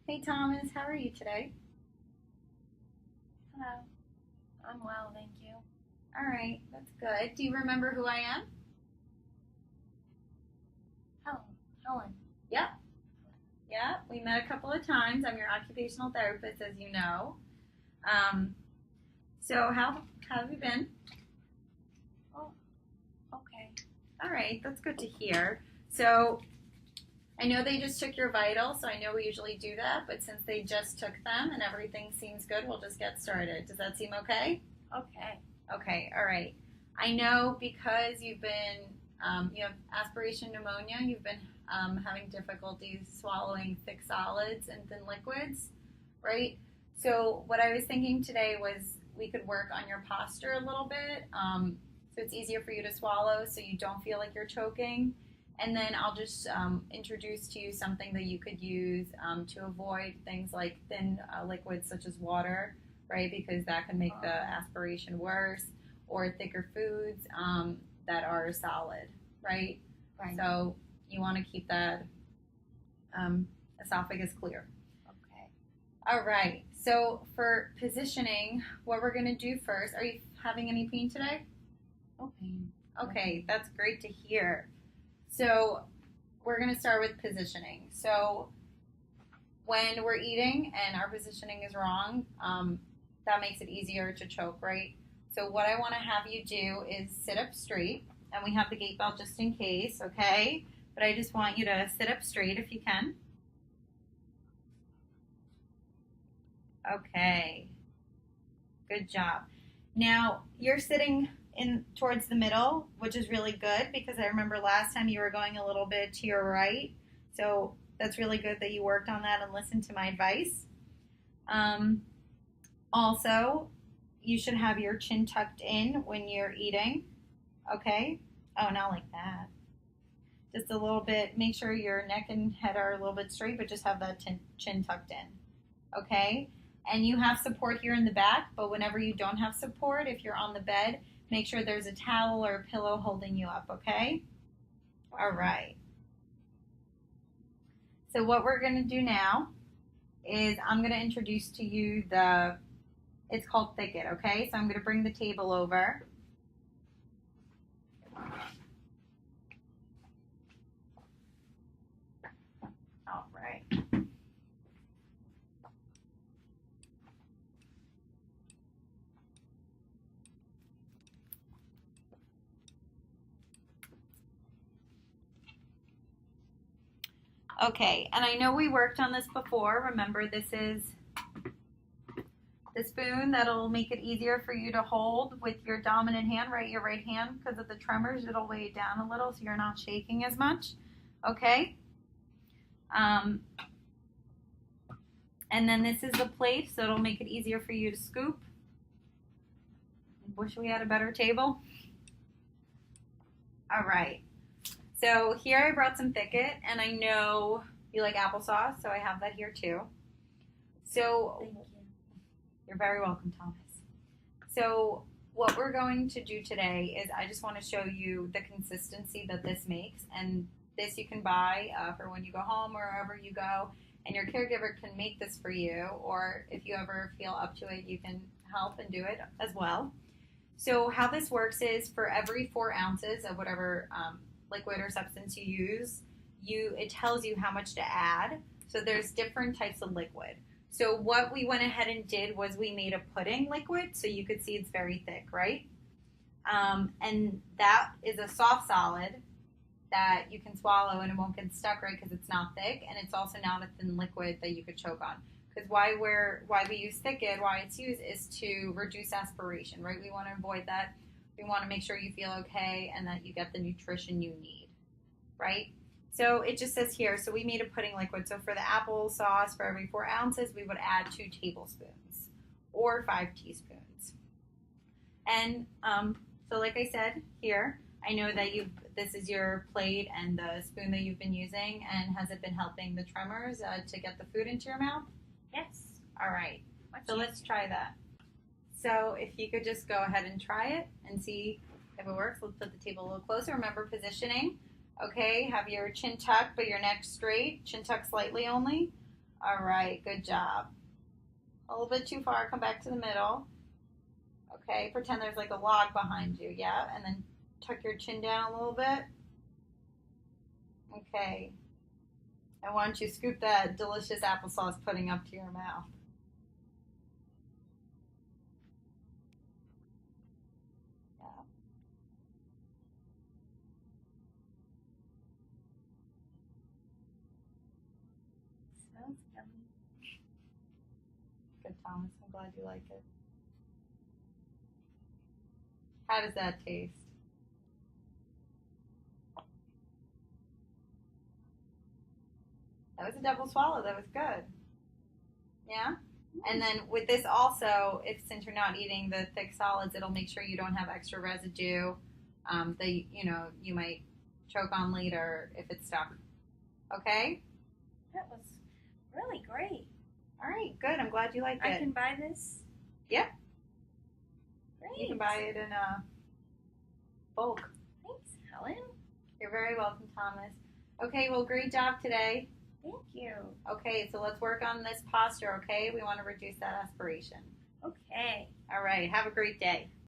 Hey Thomas, how are you today? Hello. I'm well, thank you. All right, that's good. Do you remember who I am? Helen. Helen. Yep, yep. We met a couple of times. I'm your occupational therapist, as you know. Um, so how have you been? Oh, okay. All right, that's good to hear. So I know they just took your vitals, so I know we usually do that, but since they just took them and everything seems good, we'll just get started. Does that seem okay? Okay. Okay, all right. I know because you have aspiration pneumonia, you've been having difficulties swallowing thick solids and thin liquids, right? So, what I was thinking today was we could work on your posture a little bit so it's easier for you to swallow so you don't feel like you're choking. And then I'll just introduce to you something that you could use to avoid things like thin liquids such as water, right? Because that can make the aspiration worse, or thicker foods that are solid, right? Right. So you want to keep that esophagus clear. Okay. All right. So for positioning, what we're going to do first, are you having any pain today? No pain. Okay, that's great to hear. So we're going to start with positioning. So when we're eating and our positioning is wrong, that makes it easier to choke, right? So what I want to have you do is sit up straight, and we have the gait belt just in case, okay? But I just want you to sit up straight if you can. Okay, good job. Now you're sitting in towards the middle, which is really good because I remember last time you were going a little bit to your right. So that's really good that you worked on that and listened to my advice. Also, you should have your chin tucked in when you're eating. Okay? Oh, not like that. Just a little bit. Make sure your neck and head are a little bit straight, but just have that chin tucked in. Okay? And you have support here in the back, but whenever you don't have support, if you're on the bed, make sure there's a towel or a pillow holding you up, okay? All right. So what we're going to do now is I'm going to introduce to you it's called thicket, okay? So I'm going to bring the table over. All right. Okay, and I know we worked on this before. Remember, this is the spoon that'll make it easier for you to hold with your dominant hand, right? Your right hand, because of the tremors, it'll weigh it down a little so you're not shaking as much. Okay? And then this is the plate, so it'll make it easier for you to scoop. Wish we had a better table. All right. So here I brought some thicket, and I know you like applesauce, so I have that here too. So Thank you. you're very welcome, Thomas. So what we're going to do today is I just want to show you the consistency that this makes, and this you can buy for when you go home or wherever you go, and your caregiver can make this for you, or if you ever feel up to it, you can help and do it as well. So how this works is for every 4 ounces of whatever liquid or substance you use, it tells you how much to add. So there's different types of liquid. So what we went ahead and did was we made a pudding liquid, so you could see it's very thick, right? And that is a soft solid that you can swallow and it won't get stuck, right? Because it's not thick, and it's also not a thin liquid that you could choke on. Because why we use thicket, why it's used is to reduce aspiration, right? We want to avoid that. We want to make sure you feel okay and that you get the nutrition you need, right? So it just says here, so we made a pudding liquid. So for the applesauce, for every 4 ounces, we would add 2 tablespoons or 5 teaspoons. And so like I said here, I know that this is your plate and the spoon that you've been using, and has it been helping the tremors to get the food into your mouth? Yes. All right, so let's try that. So if you could just go ahead and try it and see if it works. Let's put the table a little closer. Remember positioning. Okay, have your chin tucked but your neck straight. Chin tucked slightly only. All right, good job. A little bit too far, come back to the middle. Okay, pretend there's like a log behind you, yeah? And then tuck your chin down a little bit. Okay. And why don't you scoop that delicious applesauce pudding up to your mouth? Yeah. Smells yummy. Good, Thomas. I'm glad you like it. How does that taste? That was a double swallow. That was good. Yeah? And then with this also, if since you're not eating the thick solids, it'll make sure you don't have extra residue that you might choke on later if it's stuck. Okay? That was really great. All right, good. I'm glad you liked it. I can buy this? Yep. Great. You can buy it in bulk. Thanks, Helen. You're very welcome, Thomas. Okay, well, great job today. Thank you. Okay, so let's work on this posture, okay? We want to reduce that aspiration. Okay. All right, have a great day.